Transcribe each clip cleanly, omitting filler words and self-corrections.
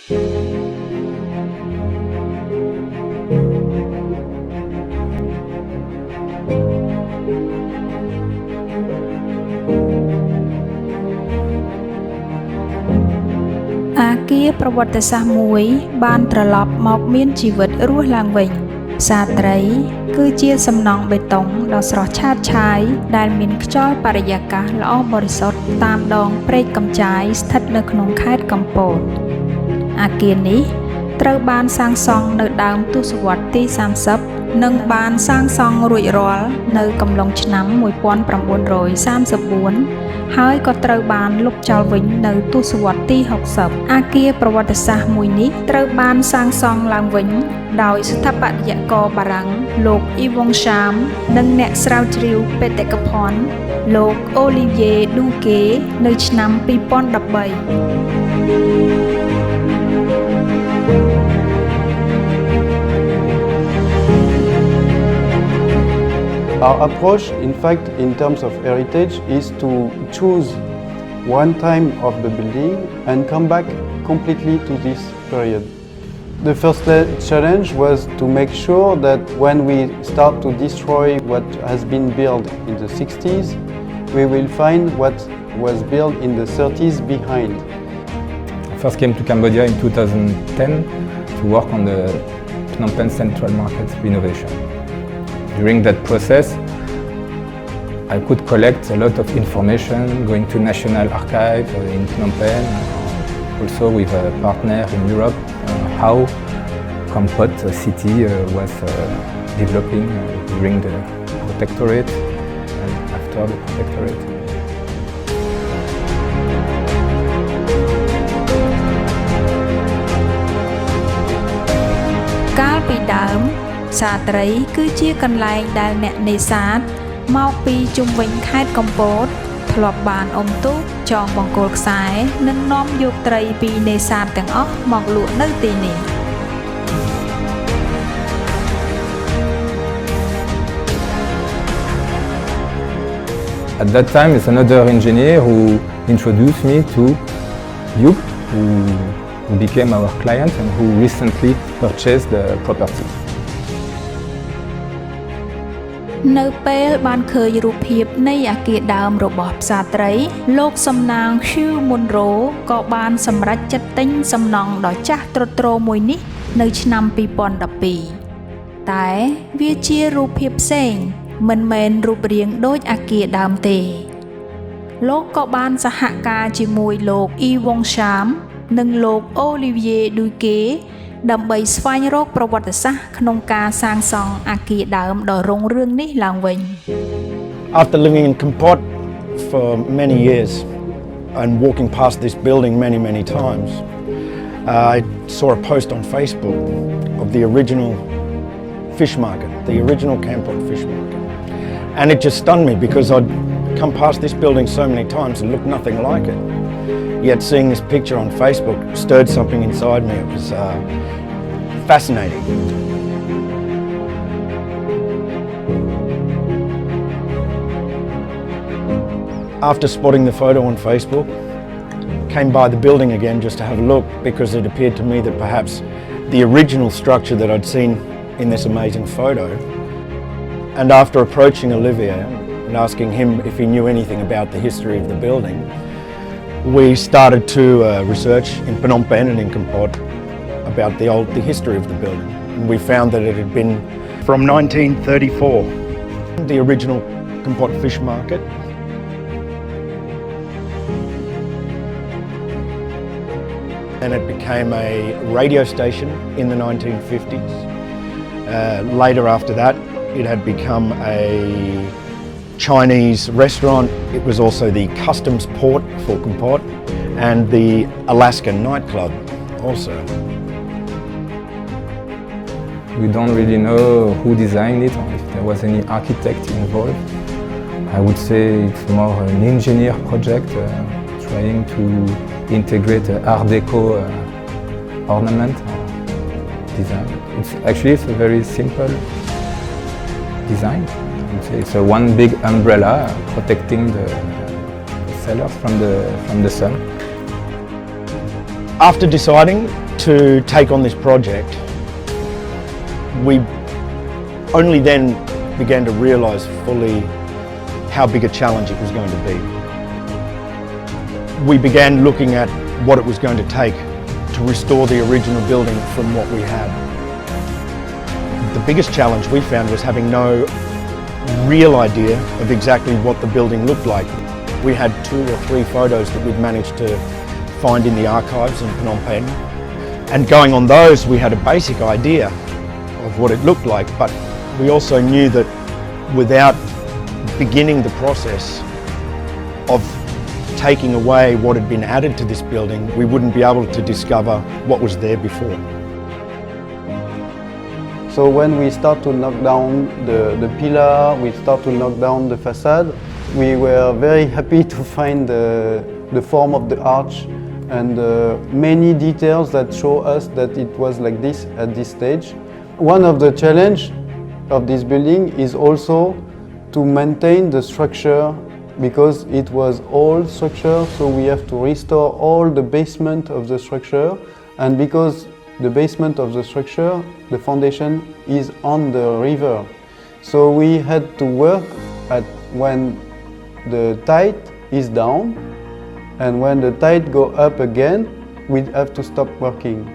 អាគារប្រវត្តិសាស្ត្រមួយបានត្រឡប់មកមានជីវិតរស់ឡើងវិញផ្សារត្រីគឺជាសំណង់បេតុងដ៏ស្រស់ឆើតឆាយដែលមានខ្យល់បរិយាកាសល្អបរិសុទ្ធតាមដងព្រែកកំចាយស្ថិតនៅក្នុងខេត្តកំពតអាគារនេះត្រូវបានសាងសង់នៅដើមទសវត្សរ៍ទី30និងបានសាងសង់រួចរាល់នៅកំឡុងឆ្នាំ1934ហើយក៏ត្រូវបានលុបចោលវិញនៅទសវត្សរ៍ទី60អាគារប្រវត្តិសាស្ត្រមួយនេះត្រូវបានសាងសង់ឡើងវិញដោយស្ថាបត្យករបារាំងលោក Yvon Chalm និងអ្នកស្រាវជ្រាវបេតិកភណ្ឌលោក Oivier Duqué នៅឆ្នាំ2013Our approach, in fact, in terms of heritage, is to choose one time of the building and come back completely to this period. The first challenge was to make sure that when we start to destroy what has been built in the 60s, we will find what was built in the 30s behind. I first came to Cambodia in 2010 to work on the Phnom Penh Central Market renovation. During that process, I could collect a lot of information going to National Archive in Phnom Penh, also with a partner in Europe, how Kampot city was developing during the protectorate and after the protectorate. កាលពីដើមផ្សារត្រីគឺជាកន្លែងដែលអ្នកនេសាទមកពីជុំវិញខេត្តកំពតធ្លាប់បានអុំទូកចងបង្គោលខ្សែនិងនាំយកត្រីពីនេសាទទាំងអស់មកលក់នៅទីនេះ At that time, it's another engineer who introduced me to Yvon, who became our client and who recently purchased the property. នៅពេលបានឃើញរូបភាពនៃអាគារដើមរបស់ផ្សារត្រីលោកសំណាង Munro ក៏បានសម្រេចចិត្តទិញសំណង់ដ៏ចាស់ទ្រុឌទ្រោមមួយនេះនៅឆ្នាំ2012តែវាជារូបភាពផ្សេងមិនមែនរូបរាងដូចអាគារដើមទេលោកក៏បានសហការជាមួយលោក Yvon Chalm និងលោក Oivier Duqué ដើម្បីស្វែងរកប្រវត្តិសាស្ត្រក្នុងការសាងសង់អាគារដើមដ៏រុងរឿងនេះឡើងវិញ After living in Kampot for many years and walking past this building many times, I saw a post on Facebook of the original fish market, the original Kampot fish market. And it just stunned me because I'd come past this building so many times and looked nothing like it. Yet seeing this picture on Facebook stirred something inside me. It was fascinating. After spotting the photo on Facebook, came by the building again just to have a look because it appeared to me that perhaps the original structure that I'd seen in this amazing photo. And after approaching Oivier and asking him if he knew anything about the history of the building, we started to research in Phnom Penh and in Kampot about the history of the building. And we found that it had been from 1934, the original Kampot fish market. And it became a radio station in the 1950s. Later after that, it had become a Chinese restaurant. It was also the customs port for Kampot and the Alaskan nightclub also. We don't really know who designed it or if there was any architect involved. I would say it's more an engineer project trying to integrate Art Deco ornament design. It's a very simple design. I would say it's a one big umbrella protecting the cellars from the sun. After deciding to take on this project, we only then began to realise fully how big a challenge it was going to be. We began looking at what it was going to take to restore the original building from what we had. The biggest challenge we found was having no real idea of exactly what the building looked like. We had 2 or 3 photos that we'd managed to find in the archives in Phnom Penh, and going on those we had a basic idea of what it looked like, but we also knew that without beginning the process of taking away what had been added to this building, we wouldn't be able to discover what was there before. So when we start to knock down the pillar, we start to knock down the facade, we were very happy to find the form of the arch and many details that show us that it was like this at this stage. One of the challenge of this building is also to maintain the structure, because it was old structure, so we have to restore all the basement of the structure, and because the basement of the structure, the foundation is on the river. So we had to work at when the tide is down, and when the tide go up again, we'd have to stop working.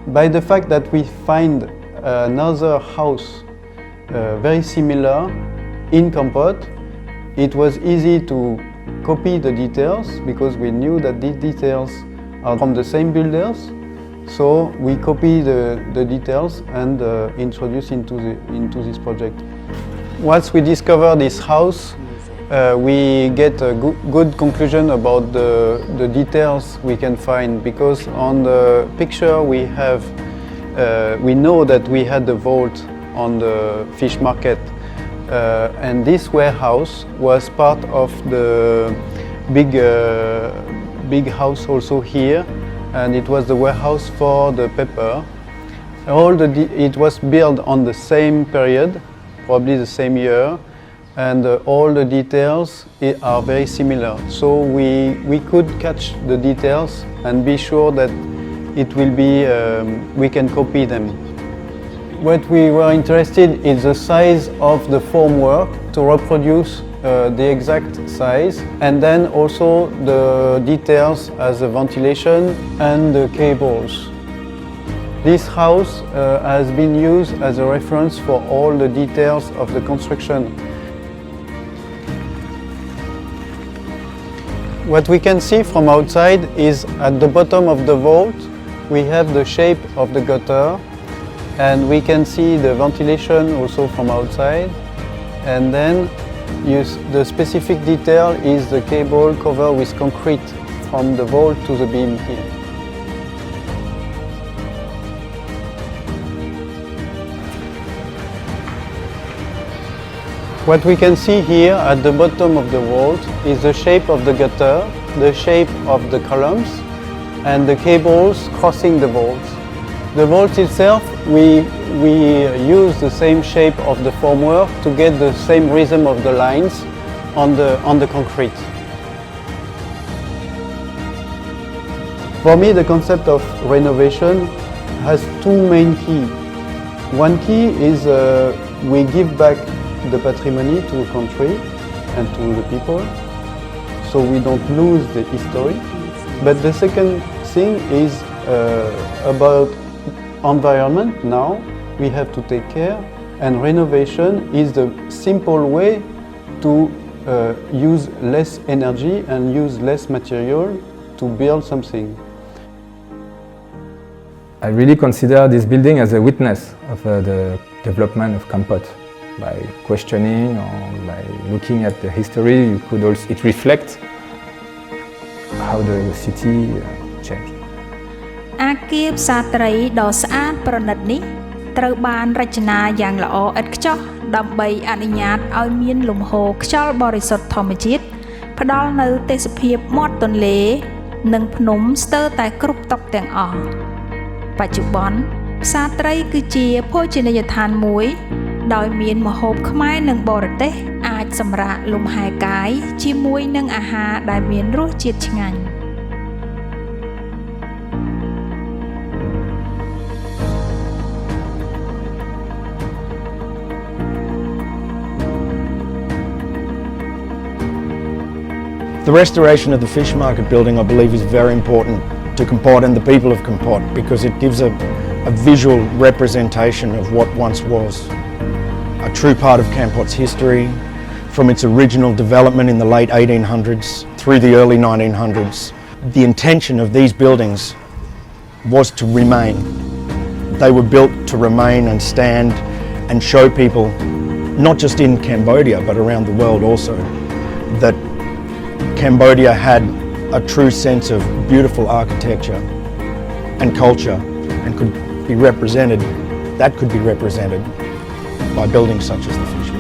By the fact that we find another house very similar in Kampot, it was easy to copy the details because we knew that these details are from the same builders. So we copy the details and introduce into this project. Once we discover this house, we get a good conclusion about the details we can find, because on the picture we know that we had the vault on the fish market, and this warehouse was part of the big house also here, and it was the warehouse for the pepper. It was built on the same period, probably the same year, and all the details are very similar. So we could catch the details and be sure that it will be, we can copy them. What we were interested in the size of the formwork to reproduce the exact size, and then also the details as the ventilation and the cables. This house has been used as a reference for all the details of the construction. What we can see from outside is at the bottom of the vault we have the shape of the gutter, and we can see the ventilation also from outside, and then the specific detail is the cable covered with concrete from the vault to the beam here. What we can see here at the bottom of the vault is the shape of the gutter, the shape of the columns, and the cables crossing the vault. The vault itself, we use the same shape of the formwork to get the same rhythm of the lines on the concrete. For me, the concept of renovation has 2 main keys. One key is we give back the patrimony to the country and to the people, so we don't lose the history. But the second thing is about environment. Now we have to take care, and renovation is the simple way to use less energy and use less material to build something. I really consider this building as a witness of the development of Kampot. By questioning or by looking at the history, it reflects how the city changed. អាគារផ្សារត្រីដ៏ស្អាតប្រណិតនេះត្រូវបានរចនាយ៉ាងល្អឥតខ្ចោះដើម្បីអនុញ្ញាតឲ្យមានលំហូរខ្យល់បរិសុទ្ធធម្មជាតិផ្ដល់នូវទេសភាពមាត់ទន្លេនិងភ្នំស្ទើរតែគ្រប់តុទាំងអស់បច្ចុប្បន្នផ្សារត្រីគឺជាភោជនីយដ្ឋានមួយដោយមានម្ហូបខ្មែរនិងបរទេសអាច សម្រាកលំហែកាយជាមួយនឹងអាហារដែលមានរសជាតិឆ្ងាញ់ The restoration of the fish market building, I believe, is very important to Kampot and the people of Kampot because it gives a visual representation of what once was. A true part of Kampot's history, from its original development in the late 1800s through the early 1900s. The intention of these buildings was to remain. They were built to remain and stand and show people, not just in Cambodia but around the world also, that Cambodia had a true sense of beautiful architecture and culture and could be represented, that could be represented by buildings such as the fish market.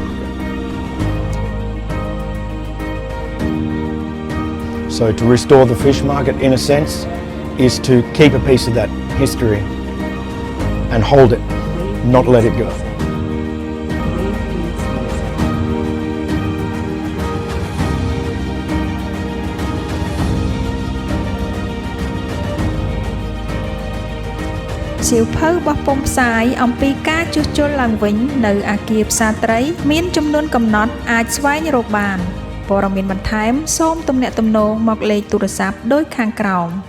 So to restore the fish market, in a sense, is to keep a piece of that history and hold it, not let it go. Siêu phơ bọc bông xài ông pi cá chút chút làng vĩnh nơi à kiệp xa trấy miên trong nôn cầm nót ai xoay như rộp bàn. Bộ rộng miền bánh thám xôm tùm nẹ tùm nô mọc lê tù rửa sạp đôi khang krong.